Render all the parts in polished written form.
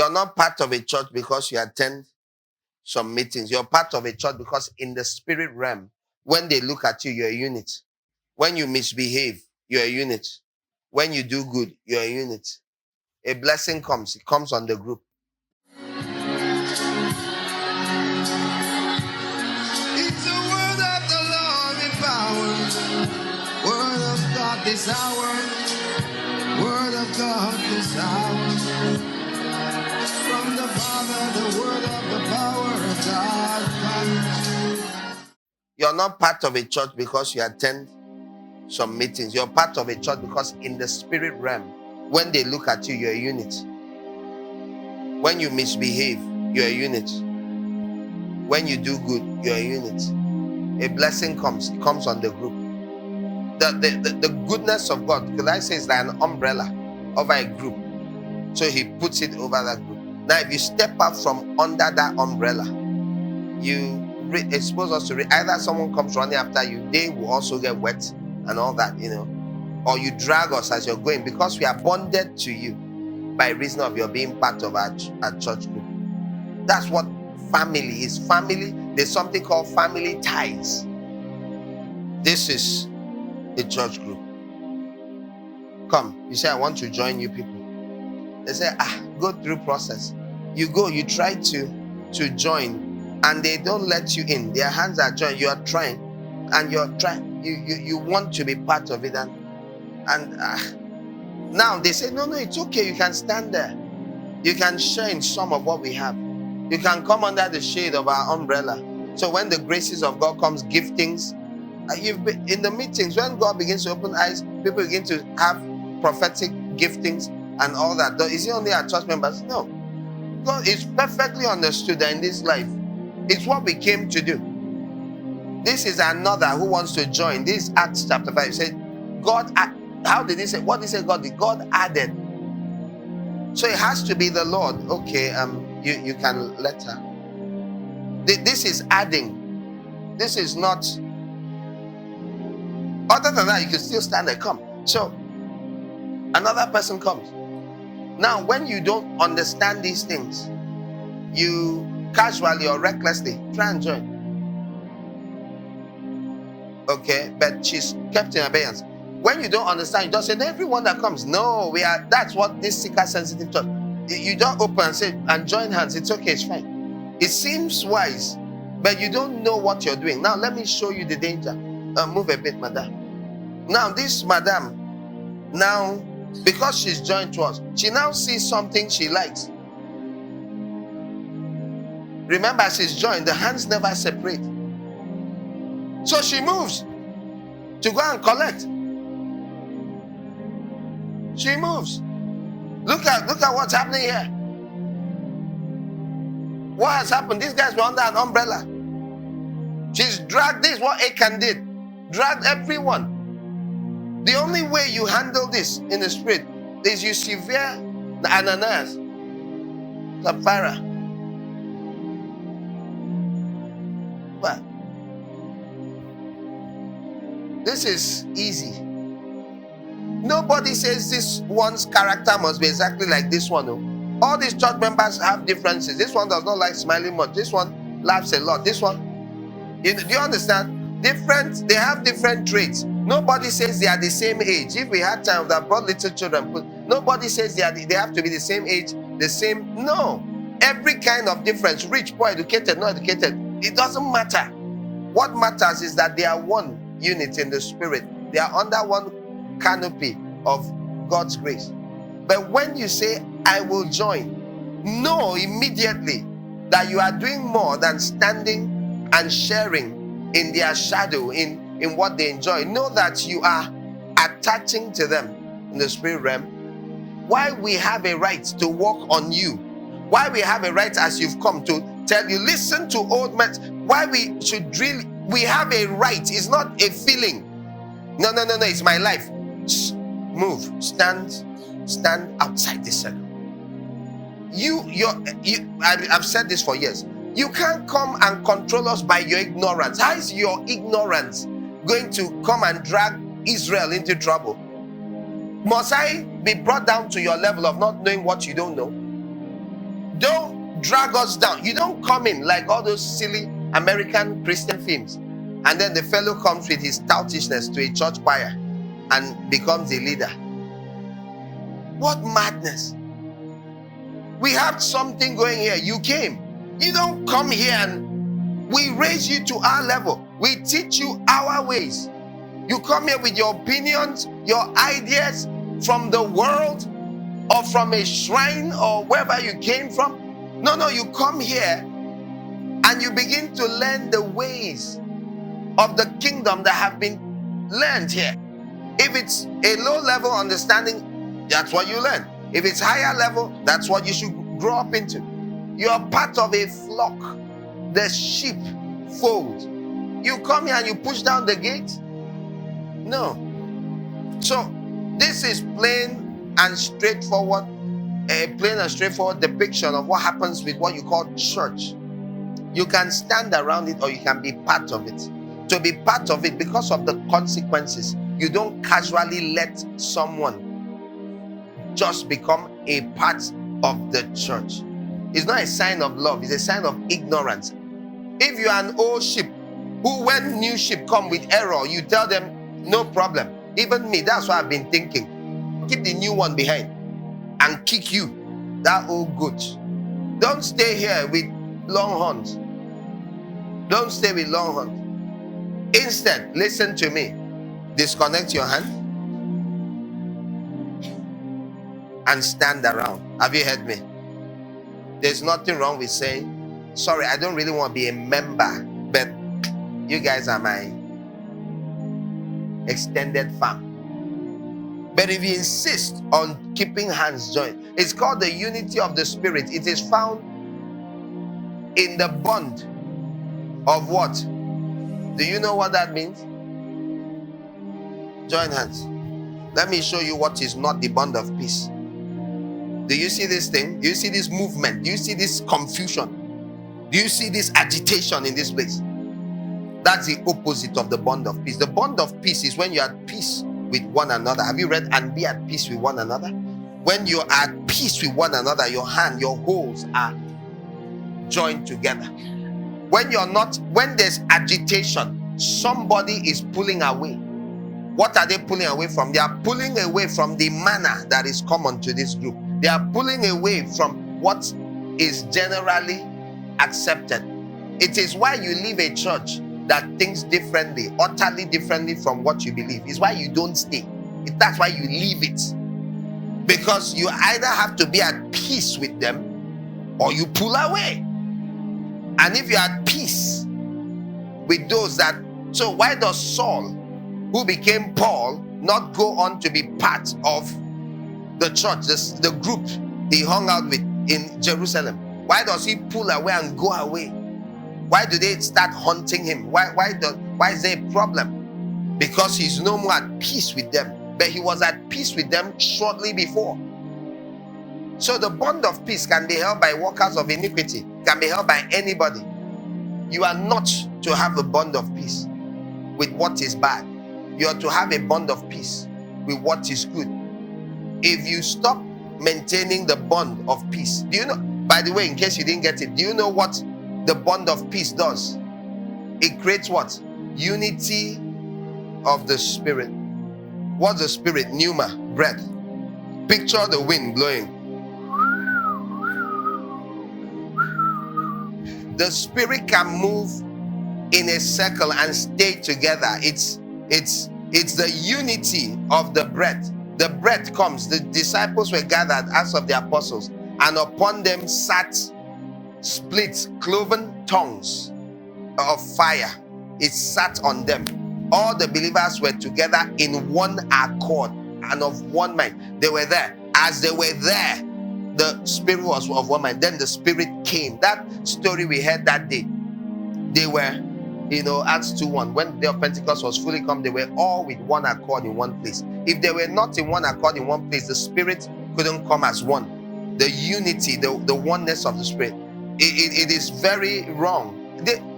You're not part of a church because you attend some meetings. You're part of a church because in the spirit realm, when they look at you, you're a unit. When you misbehave, you're a unit. When you do good, you're a unit. A blessing comes. It comes on the group. It's a word of the Lord in power. Word of God this hour. Word of God this hour. From the Father, the word of the power of God comes. You're not part of a church because you attend some meetings. You're part of a church because in the spirit realm, when they look at you, you're a unit. When you misbehave, you're a unit. When you do good, you're a unit. A blessing comes. It comes on the group. The goodness of God, because I say it's like an umbrella over a group. So he puts it over that group. Now, if you step out from under that umbrella, you expose us to either someone comes running after you, they will also get wet and all that, or you drag us as you're going because we are bonded to you by reason of your being part of our church group. That's what family is. Family, there's something called family ties. This is a church group. Come, you say, I want to join you people. They say, go through process. You go, you try to join, and they don't let you in. Their hands are joined. You are trying, and you're trying. You want to be part of it, and now they say, no, it's okay. You can stand there. You can share in some of what we have. You can come under the shade of our umbrella. So when the graces of God comes, giftings, you've been in the meetings, when God begins to open eyes, people begin to have prophetic giftings and all that. Is it only our church members? No. God is perfectly understood that in this life, it's what we came to do. This is another who wants to join. This is Acts chapter 5. He said, God, how did he say? What did he say God did? God added. So it has to be the Lord. Okay, you can let her. This is adding. This is not. Other than that, you can still stand there. Come. So another person comes. Now, when you don't understand these things, you casually or recklessly try and join. Okay, but she's kept in abeyance. When you don't understand, you don't say, everyone that comes. No, that's what this seeker-sensitive church. You don't open and say, and join hands. It's okay, it's fine. It seems wise, but you don't know what you're doing. Now, let me show you the danger. Move a bit, madam. Now, this madam, now, because she's joined to us, she now sees something she likes. Remember, she's joined. The hands never separate. So she moves to go and collect. She moves. Look at what's happening here. What has happened? These guys were under an umbrella. She's dragged. This is what Achan did. Dragged everyone. The only way you handle this in the spirit is you sever the Ananias, Sapphira. But this is easy. Nobody says this one's character must be exactly like this one. No. All these church members have differences. This one does not like smiling much. This one laughs a lot. This one, do you understand? Different. They have different traits. Nobody says they are the same age. If we had time that brought little children, nobody says they have to be the same age, the same. No. Every kind of difference, rich, poor, educated, not educated, it doesn't matter. What matters is that they are one unit in the spirit. They are under one canopy of God's grace. But when you say, I will join, know immediately that you are doing more than standing and sharing in their shadow, in what they enjoy. Know that you are attaching to them in the spirit realm. Why we have a right to walk on you. Why we have a right as you've come to tell you, listen to old men. Why we should drill. We have a right. It's not a feeling. No. It's my life. Move. Stand outside this circle. I've said this for years. You can't come and control us by your ignorance. How is your ignorance going to come and drag Israel into trouble? Must I be brought down to your level of not knowing what you don't know? Don't drag us down. You don't come in like all those silly American Christian films. And then the fellow comes with his stoutishness to a church choir and becomes a leader. What madness. We have something going here. You came. You don't come here and we raise you to our level. We teach you our ways. You come here with your opinions, your ideas from the world or from a shrine or wherever you came from. No, you come here and you begin to learn the ways of the kingdom that have been learned here. If it's a low level understanding, that's what you learn. If it's higher level, that's what you should grow up into. You are part of a flock, the sheep fold. You come here and you push down the gate? No. So this is plain and straightforward, a plain and straightforward depiction of what happens with what you call church. You can stand around it or you can be part of it. To be part of it, because of the consequences, you don't casually let someone just become a part of the church. It's not a sign of love, it's a sign of ignorance. If you are an old sheep who, when new sheep come with error, you tell them, no problem. Even me, that's what I've been thinking. Keep the new one behind and kick you, that old goat. Don't stay here with long horns. Don't stay with long horns. Instead, listen to me. Disconnect your hand and stand around. Have you heard me? There's nothing wrong with saying, sorry, I don't really want to be a member, but you guys are my extended fam. But if you insist on keeping hands joined, it's called the unity of the Spirit. It is found in the bond of what? Do you know what that means? Join hands. Let me show you what is not the bond of peace. Do you see this thing? Do you see this movement? Do you see this confusion? Do you see this agitation in this place? That's the opposite of the bond of peace. The bond of peace is when you're at peace with one another. Have you read and be at peace with one another? When you're at peace with one another, your hand, your holes are joined together. When you're not, when there's agitation, somebody is pulling away. What are they pulling away from? They are pulling away from the manner that is common to this group. They are pulling away from what is generally accepted. It is why you leave a church that thinks differently, utterly differently from what you believe. It's why you don't stay. That's why you leave it. Because you either have to be at peace with them or you pull away. And if you're at peace with those that, so why does Saul, who became Paul, not go on to be part of the church, the group he hung out with in Jerusalem? Why does he pull away and go away? Why do they start hunting him? Why is there a problem? Because he's no more at peace with them. But he was at peace with them shortly before. So the bond of peace can be held by workers of iniquity, can be held by anybody. You are not to have a bond of peace with what is bad. You are to have a bond of peace with what is good. If you stop maintaining the bond of peace, do you know, by the way, in case you didn't get it, do you know what the bond of peace does? It creates what? Unity of the Spirit. What's the Spirit? Pneuma, breath. Picture the wind blowing. The Spirit can move in a circle and stay together. It's the unity of the breath. The breath comes. The disciples were gathered as of the apostles, and upon them sat split, cloven tongues of fire. It sat on them. All the believers were together in one accord and of one mind. They were there. As they were there, the Spirit was of one mind. Then the Spirit came. That story we heard that day. They were, Acts 2:1. When the day of Pentecost was fully come, they were all with one accord in one place. If they were not in one accord in one place, the Spirit couldn't come as one. The unity, the oneness of the Spirit. It is very wrong.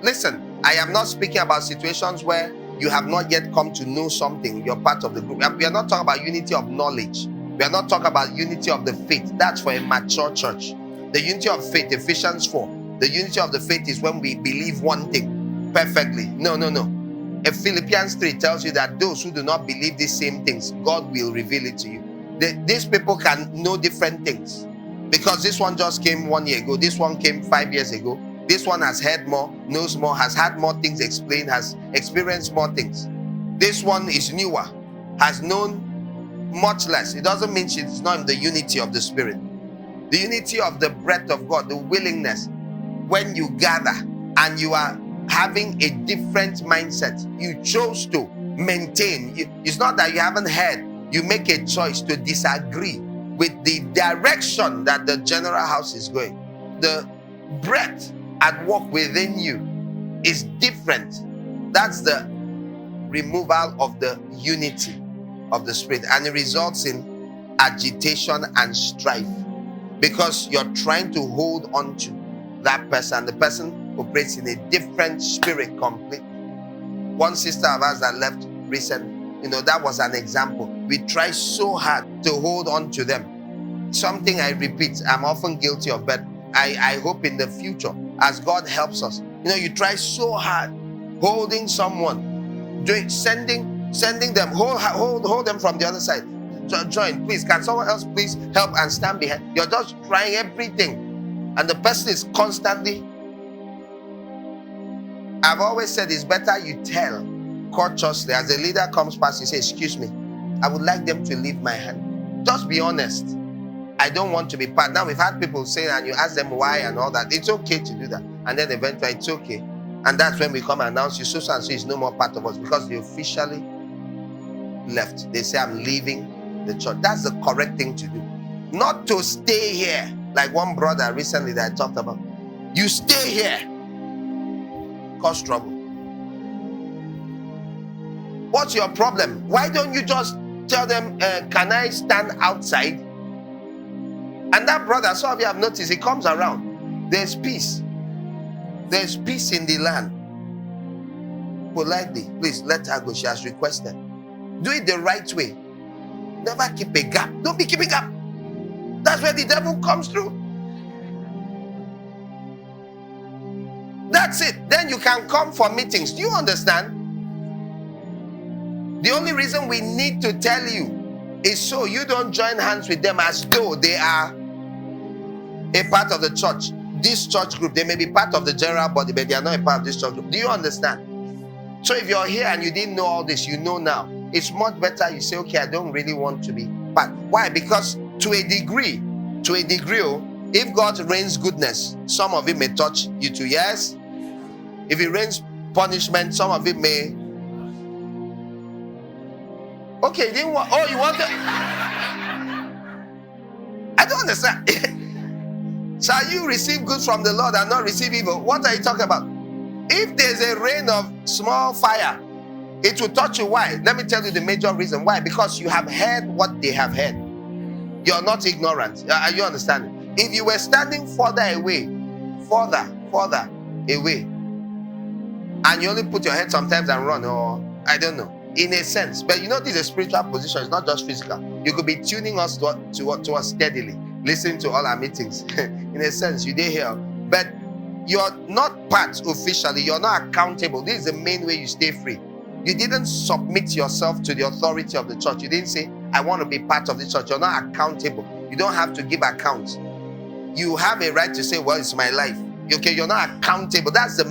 Listen, I am not speaking about situations where you have not yet come to know something. You're part of the group. We are not talking about unity of knowledge. We are not talking about unity of the faith. That's for a mature church. The unity of faith, Ephesians 4. The unity of the faith is when we believe one thing perfectly. No. If Philippians 3 tells you that those who do not believe these same things, God will reveal it to you. These people can know different things. Because this one just came 1 year ago. This one came 5 years ago. This one has heard more, knows more, has had more things explained, has experienced more things. This one is newer, has known much less. It doesn't mean she's not in the unity of the Spirit. The unity of the breath of God, the willingness. When you gather and you are having a different mindset, you chose to maintain. It's not that you haven't heard. You make a choice to disagree with the direction that the general house is going. The breath at work within you is different. That's the removal of the unity of the Spirit, and it results in agitation and strife because you're trying to hold on to that person. The person operates in a different spirit completely. One sister of ours that left recently, that was an example. We try so hard to hold on to them. Something I repeat, I'm often guilty of, but I hope in the future, as God helps us, you try so hard holding someone, sending them, hold them from the other side. Join, please. Can someone else please help and stand behind? You're just trying everything, and the person is constantly. I've always said it's better you tell courteously. As a leader comes past, you say, "Excuse me, I would like them to leave my hand." Just be honest. I don't want to be part. Now we've had people say, and you ask them why and all that. It's okay to do that, and then eventually it's okay, and that's when we come and announce you. So and so is no more part of us because they officially left. They say, "I'm leaving the church." That's the correct thing to do, not to stay here. Like one brother recently that I talked about. You stay here, cause trouble. What's your problem? Why don't you just tell them, "Can I stand outside?" And that brother, some of you have noticed, he comes around. There's peace. There's peace in the land. Politely, please let her go. She has requested. Do it the right way. Never keep a gap. Don't be keeping gap. That's where the devil comes through. That's it. Then you can come for meetings. Do you understand? The only reason we need to tell you is so you don't join hands with them as though they are a part of the church. This church group, they may be part of the general body, but they are not a part of this church group. Do you understand? So if you're here and you didn't know all this, you know now. It's much better you say, "Okay, I don't really want to be part." Why? Because to a degree, if God rains goodness, some of it may touch you too. Yes? If He rains punishment, some of it may. Okay, you didn't want. Oh, you want to? I don't understand. Shall you receive good from the Lord and not receive evil? What are you talking about? If there's a rain of small fire, it will touch you. Why? Let me tell you the major reason. Why? Because you have heard what they have heard. You're not ignorant. Are you understanding? If you were standing further away, and you only put your head sometimes and run, or I don't know, in a sense. But this is a spiritual position. It's not just physical. You could be tuning us to us steadily, listening to all our meetings. In a sense, you did hear. But you're not part officially. You're not accountable. This is the main way you stay free. You didn't submit yourself to the authority of the church. You didn't say, "I want to be part of the church." You're not accountable. You don't have to give accounts. You have a right to say, "Well, it's my life." Okay, you're not accountable. That's the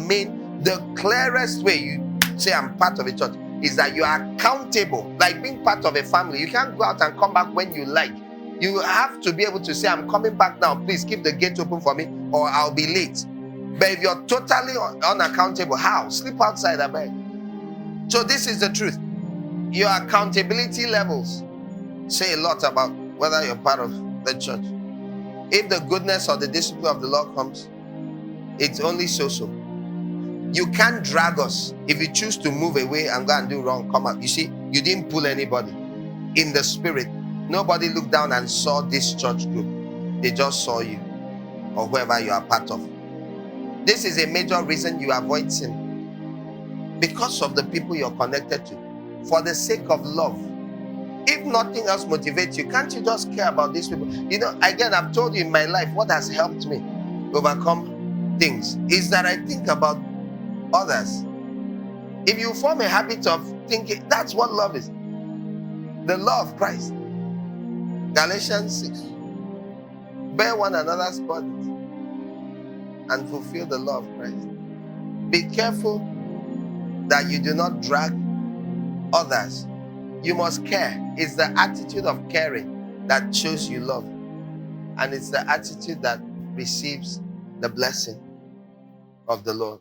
clearest way you say, "I'm part of a church," is that you are accountable. Like being part of a family. You can't go out and come back when you like. You have to be able to say, "I'm coming back now. Please keep the gate open for me or I'll be late." But if you're totally unaccountable, how? Sleep outside, I beg. So this is the truth. Your accountability levels say a lot about whether you're part of the church. If the goodness or the discipline of the Lord comes, it's only so. You can't drag us. If you choose to move away and go and do wrong, come out. You see, you didn't pull anybody. In the spirit, nobody looked down and saw this church group. They just saw you or whoever you are part of. This is a major reason you avoid sin. Because of the people you're connected to. For the sake of love. If nothing else motivates you, can't you just care about these people? You know, again, I've told you in my life what has helped me overcome things is that I think about others. If you form a habit of thinking, that's what love is. The law of Christ. Galatians 6. Bear one another's burdens and fulfill the law of Christ. Be careful that you do not drag others. You must care. It's the attitude of caring that shows you love. And it's the attitude that receives the blessing of the Lord.